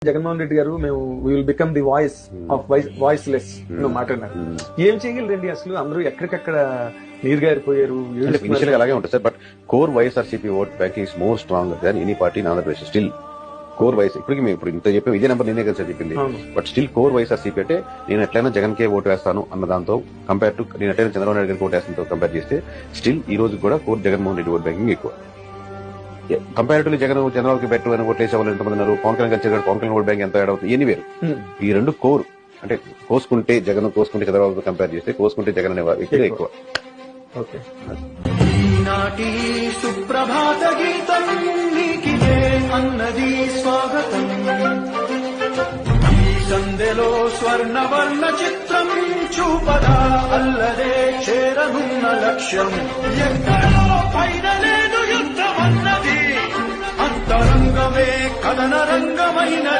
జగన్మోహన్ రెడ్డి గారు మేము will become the voice of voiceless మాట్లాడినారు. ఏం చేయగలరండి అసలు? అందరూ ఎక్కడికక్కడ నీరు గారిపోయారు. ఇనిషియల్ గా అలాగే ఉంటుంది sir. But core YSRCP vote bank is more strong than any party in Andhra Pradesh. Still core YS ఇప్పటికి మేము ఇప్పుడు ఇంత చెప్పాము, ఇదే నెంబర్ నేనే కదా సార్ చెప్పింది. బట్ స్టిల్ కోర్ వైఎస్ఆర్సీపీ అంటే నేను ఎట్లయినా జగన్ కే ఓటు వేస్తాను అన్న దాంతో కంపేర్ టు నేను ఎట్లయినా చంద్రబాబు నాయుడు గారికి ఓటు వేస్తాను కంపేర్ చేస్తే స్టిల్ ఈ రోజు కూడా core Jaganmohan Reddy vote banking ఎక్కువ. కంపారిటివ్లీ జగన్ చంద్రబాబుకి బెటర్ అని ఓట్లేసే వాళ్ళు ఎంతమంది ఉన్నారు? పవన్ కళ్యాణ్ కలిసి పవన్ కళ్యాణ్ ఓట్ బ్యాంక్ ఎంత యాడ్ అవుతుంది? ఎనీవేరు ఈ రెండు కోర్ అంటే కోసుకుంటే జగన్, కోసుకుంటే చంద్రబాబు కంపేర్ చేస్తే కోసుకుంటే జగన్ అనే వ్యక్తిగా ఎక్కువ. ఈనాటి సుప్రభాత గీతం నీకిదే అన్నది స్వాగతం. ఈ సందెలో స్వర్ణవర్ణ చిత్రం చూపదా అల్లదే చేరనున్న లక్ష్యం. ఎక్కడో పైన లేదు యుద్ధమన్నది, అంతరంగమే కథన రంగమైనది.